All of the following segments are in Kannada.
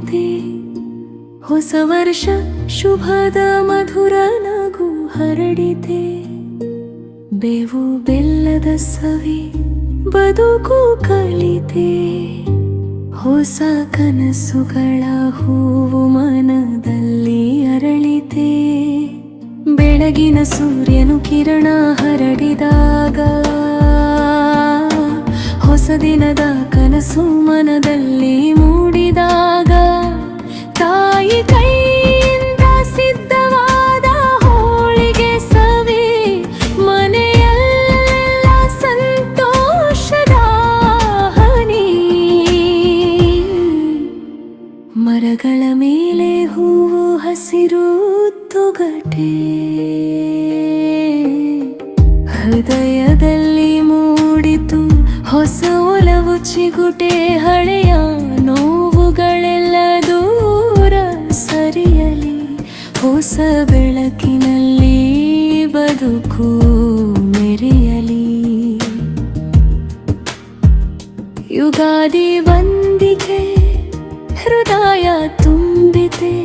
ಮೂಡಿದೆ. ಹೊಸ ವರ್ಷ ಶುಭದ ಮಧುರ ನಗು ಹರಡಿದೆ. ಬೇವು ಬೆಲ್ಲದ ಸವಿ ಬದುಕು ಕಲಿತೆ. ಹೊಸ ಕನಸುಗಳ ಹೂವು ಮನದಲ್ಲಿ ಅರಳಿತೆ. ಬೆಳಗಿನ ಸೂರ್ಯನು ಕಿರಣ ಹರಡಿದಾಗ ಹೊಸ ದಿನದ ಕನಸು ಮನದಲ್ಲಿ ಮೂಡಿದಾಗ ತಾಯಿ ಕೈಯಿಂದ ಸಿದ್ಧವಾದ ಹೋಳಿಗೆ ಸವಿ ಮನೆಯೆಲ್ಲ ಸಂತೋಷದ ಹನಿ. ಮರಗಳ ಮೇಲೆ ಹೂವು ಹಸಿರು ತೊಗಟೆ. ಹೃದಯದಲ್ಲಿ ಮೂಡಿತು ಹೊಸ ಒಲವು ಚಿಗುಟೆ. ಹಳೆಯ ನೋವುಗಳೆಲ್ಲ ದೂರ ಸರಿಯಲಿ. ಹೊಸ ಬೆಳಕಿನಲ್ಲಿ ಬದುಕು ಮೆರೆಯಲಿ. ಯುಗಾದಿ ಬಂದಿಗೆ ಹೃದಯ ತುಂಬಿದೆ.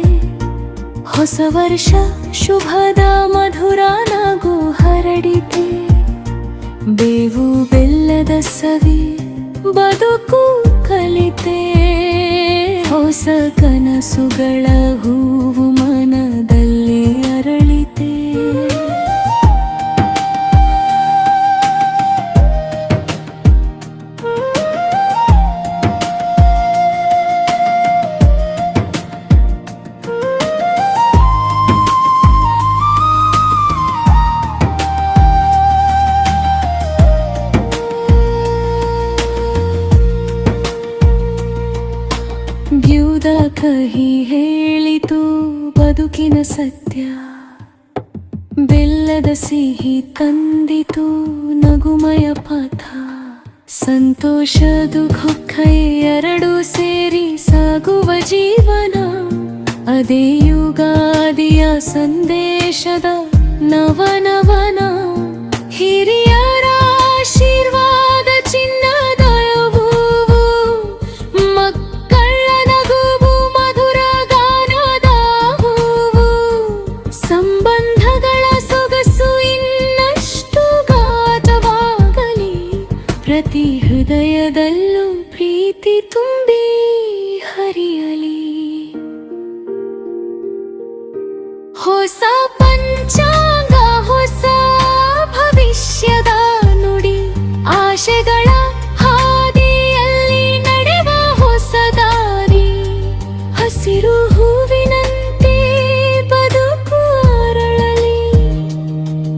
ಹೊಸ ವರ್ಷ ಶುಭದ ಮಧುರ ನಗು ಹರಡಿದೆ. ಬೇವು ಬೆಲ್ಲದ ಸವಿ ಬದುಕು ಕಲಿತೆ. ಹೊಸ ಕನಸುಗಳ ಹೂವು ಮನದಲ್ಲಿ ಅರಳಿತೆ. ಬ್ಯೂದ ಕಹಿ ಹೇಳಿತು ಬದುಕಿನ ಸತ್ಯ. ಬೆಲ್ಲದ ಸಿಹಿ ತಂದಿತು ನಗುಮಯ ಪಥ. ಸಂತೋಷ ದುಃಖ ಎರಡು ಸೇರಿ ಸಾಗುವ ಜೀವನ. ಅದೇ ಯುಗಾದಿಯ ಸಂದೇಶದ ನವನವನ. ಹಿರಿಯರ ಆಶೀರ್ವಾದ ಚಿನ್ನದ ಹೂವು. ಮಕ್ಕಳ ನಗುವು ಮಧುರ ಗಾನದ ಹೂವು. ಸಂಬಂಧಗಳ ಸೊಗಸು ಇನ್ನಷ್ಟು ಗಾಢವಾಗಲಿ. ಪ್ರತಿ ಹೃದಯದಲ್ಲೂ ಪ್ರೀತಿ ತುಂಬಿ ಹರಿಯಲಿ. ಹೊಸ ಪಂಚಾಂಗ ಹೊಸ ಭವಿಷ್ಯದ ನುಡಿ. ಆಶೆಗಳ ಹಾದಿಯಲ್ಲಿ ನಡೆವ ಹೊಸ ದಾರಿ. ಹಸಿರು ಹೂವಿನಂತೆ ಬದುಕು ಅರಳಲಿ.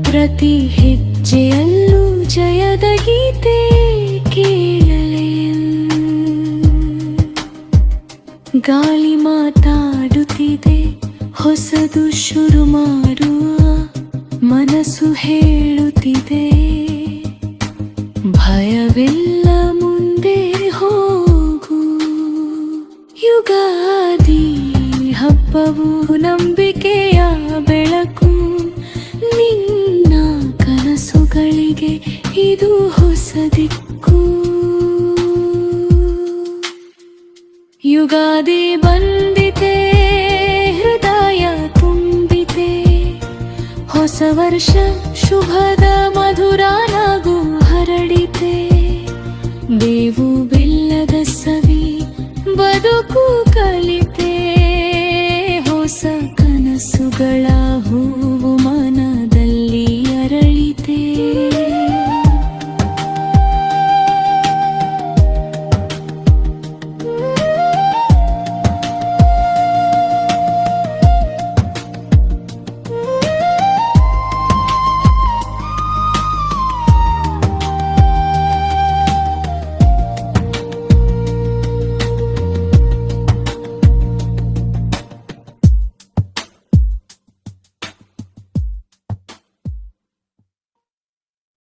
ಪ್ರತಿ ಹೆಜ್ಜೆಯಲ್ಲೂ ಜಯದ ಗೀತೆ ಕೇಳಲಿ. ಗಾಳಿ ಮಾತಾಡುತ್ತಿದೆ ಹೊಸದು ಶುರು ಮಾಡುವ. ಮನಸ್ಸು ಹೇಳುತ್ತಿದೆ ಭಯವಿಲ್ಲ ಮುಂದೆ ಹೋಗು. ಯುಗಾದಿ ಹಬ್ಬವು ನಂಬಿಕೆಯ ಬೆಳಕು. ನಿನ್ನ ಕನಸುಗಳಿಗೆ ಇದು ಹೊಸ ದಿಕ್ಕು. ಯುಗಾದಿ ಬಂದಿದೆ ಹೃದಯ ತುಂಬಿದೆ. ಹೊಸ ವರ್ಷ ಶುಭದ ಮಧುರ ನಗು ಹರಡಿದೆ. ಬೇವು ಬೆಲ್ಲದ ಸವಿ ಬದುಕು